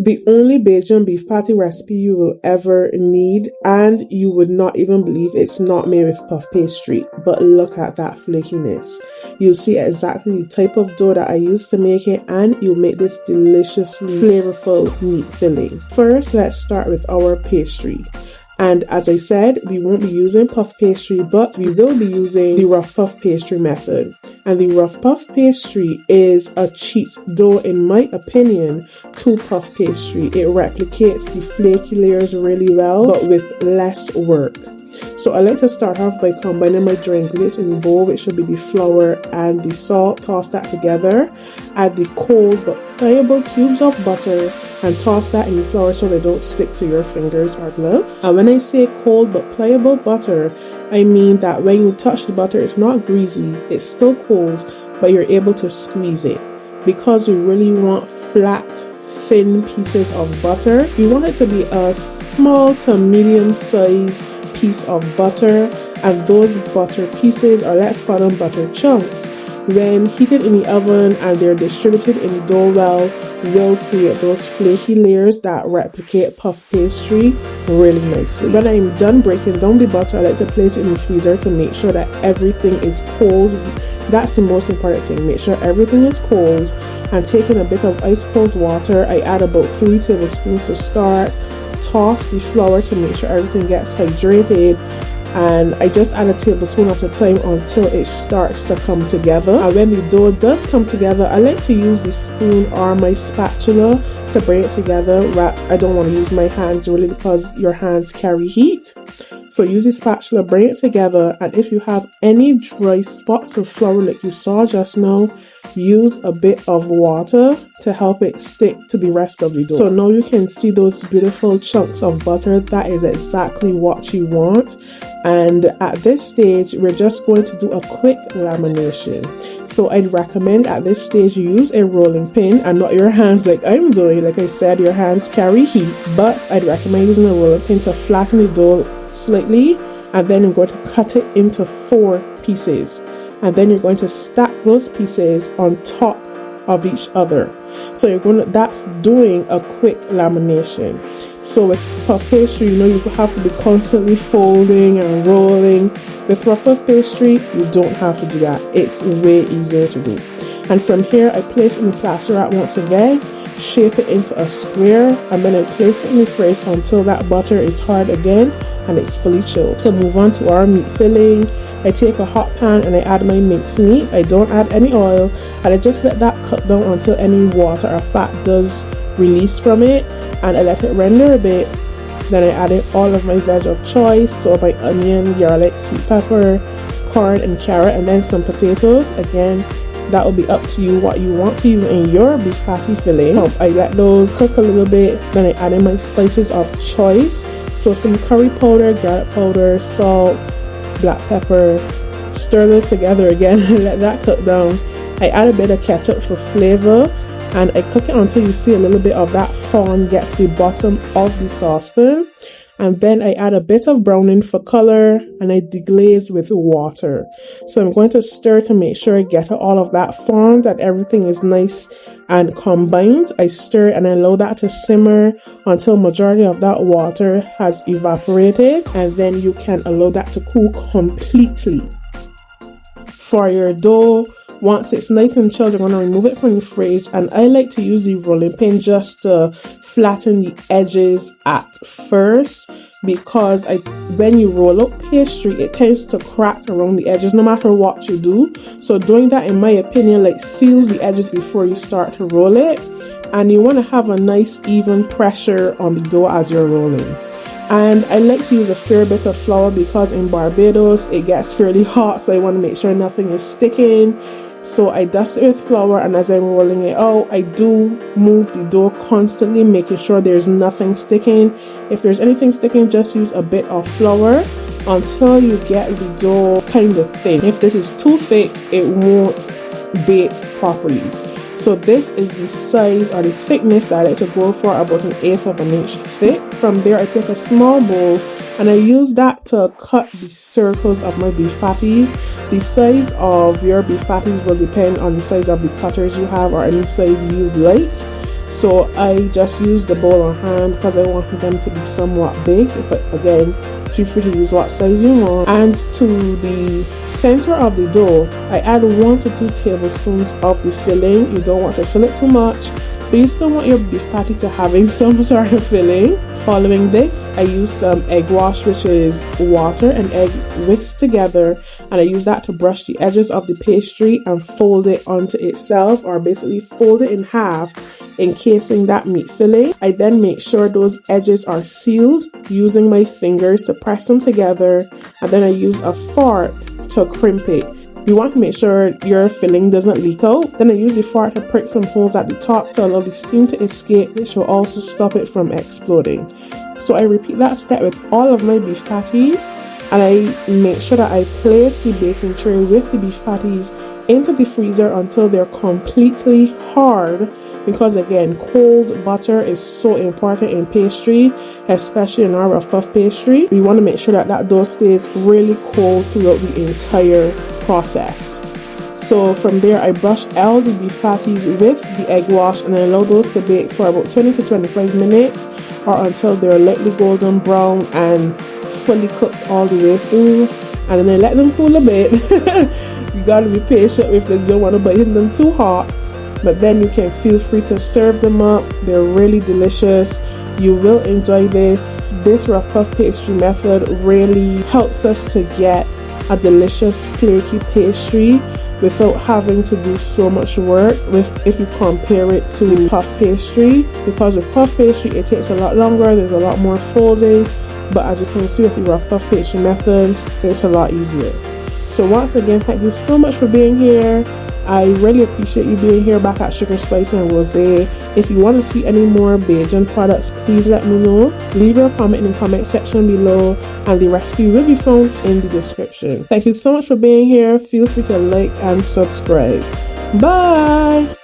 The only Bajan beef patty recipe you will ever need, and you would not even believe it's not made with puff pastry. But look at that flakiness. You'll see exactly the type of dough that I used to make it, and you'll make this deliciously flavorful meat filling. First, let's start with our pastry. And as I said, we won't be using puff pastry, but we will be using the rough puff pastry method. And the rough puff pastry is a cheat dough, in my opinion, to puff pastry. It replicates the flaky layers really well, but with less work. So I like to start off by combining my dry ingredients in the bowl, which should be the flour and the salt. Toss that together. Add the cold but pliable cubes of butter and toss that in the flour so they don't stick to your fingers or gloves. And when I say cold but pliable butter, I mean that when you touch the butter, it's not greasy, it's still cold, but you're able to squeeze it. Because we really want flat, thin pieces of butter, we want it to be a small to medium size piece of butter, and those butter pieces, or let's call them butter chunks, when heated in the oven and they're distributed in the dough well, will create those flaky layers that replicate puff pastry really nicely. When I'm done breaking down the butter, I like to place it in the freezer to make sure that everything is cold. That's the most important thing. Make sure everything is cold. And taking a bit of ice cold water, I add about 3 tablespoons to start. Toss the flour to make sure everything gets hydrated, and I just add a tablespoon at a time until it starts to come together. And when the dough does come together, I like to use the spoon or my spatula to bring it together. I don't want to use my hands really because your hands carry heat. So use the spatula, bring it together, and if you have any dry spots of flour like you saw just now, use a bit of water to help it stick to the rest of the dough. So now you can see those beautiful chunks of butter. That is exactly what you want. And at this stage, we're just going to do a quick lamination. So I'd recommend at this stage you use a rolling pin and not your hands like I'm doing. Like I said, your hands carry heat, but I'd recommend using a rolling pin to flatten the dough slightly, and then you're going to cut it into 4 pieces. And then you're going to stack those pieces on top of each other. So that's doing a quick lamination. So with puff pastry, you have to be constantly folding and rolling. With rough puff pastry, you don't have to do that. It's way easier to do. And from here, I place it in the plaster wrap once again, shape it into a square, and then I place it in the fridge until that butter is hard again and it's fully chilled. So move on to our meat filling. I take a hot pan and I add my minced meat. I don't add any oil, and I just let that cook down until any water or fat does release from it, and I let it render a bit. Then I add in all of my veg of choice, so my onion, garlic, sweet pepper, corn and carrot, and then some potatoes. Again, that will be up to you what you want to use in your beef patty filling. I let those cook a little bit, then I add in my spices of choice, so some curry powder, garlic powder, salt, black pepper. Stir those together again and let that cook down. I add a bit of ketchup for flavor, and I cook it until you see a little bit of that foam get to the bottom of the saucepan. And then I add a bit of browning for color, and I deglaze with water. So I'm going to stir to make sure I get all of that foam, that everything is nice and combined. I stir and I allow that to simmer until majority of that water has evaporated, and then you can allow that to cool completely. For your dough, once it's nice and chilled, you're going to remove it from the fridge, and I like to use the rolling pin just to flatten the edges at first, because when you roll up pastry, it tends to crack around the edges no matter what you do. So doing that, in my opinion, seals the edges before you start to roll it, and you want to have a nice even pressure on the dough as you're rolling. And I like to use a fair bit of flour because in Barbados it gets fairly hot, so I want to make sure nothing is sticking. So I dust it with flour, and as I'm rolling it out, I do move the dough constantly, making sure there's nothing sticking. If there's anything sticking, just use a bit of flour until you get the dough kind of thin. If this is too thick, it won't bake properly. So this is the size or the thickness that I like to go for, about 1/8 of an inch thick. From there, I take a small bowl and I use that to cut the circles of my beef patties. The size of your beef patties will depend on the size of the cutters you have or any size you like. So I just used the bowl on hand because I wanted them to be somewhat big, but again, feel free to use what size you want. And to the center of the dough, I add 1 to 2 tablespoons of the filling. You don't want to fill it too much, but you still want your beef patty to having some sort of filling. Following this, I use some egg wash, which is water and egg whisked together, and I use that to brush the edges of the pastry and fold it onto itself, or basically fold it in half, encasing that meat filling. I then make sure those edges are sealed using my fingers to press them together, and then I use a fork to crimp it. You want to make sure your filling doesn't leak out. Then I use the fork to prick some holes at the top to allow the steam to escape, which will also stop it from exploding. So I repeat that step with all of my beef patties, and I make sure that I place the baking tray with the beef patties into the freezer until they're completely hard, because again, cold butter is so important in pastry, especially in our rough puff pastry. We want to make sure that that dough stays really cold throughout the entire process. So from there, I brush all the beef patties with the egg wash and I allow those to bake for about 20 to 25 minutes, or until they're lightly golden brown and fully cooked all the way through. And then I let them cool a bit. You gotta be patient with this, you don't want to bite them too hot. But then you can feel free to serve them up. They're really delicious. You will enjoy this. This rough puff pastry method really helps us to get a delicious flaky pastry without having to do so much work if you compare it to the puff pastry, because with puff pastry it takes a lot longer, there's a lot more folding, but as you can see with the rough puff pastry method, it's a lot easier. So once again, thank you so much for being here. I really appreciate you being here back at Sugar Spice and Rosé. If you want to see any more Bajan products, please let me know. Leave your comment in the comment section below, and the recipe will be found in the description. Thank you so much for being here. Feel free to like and subscribe. Bye!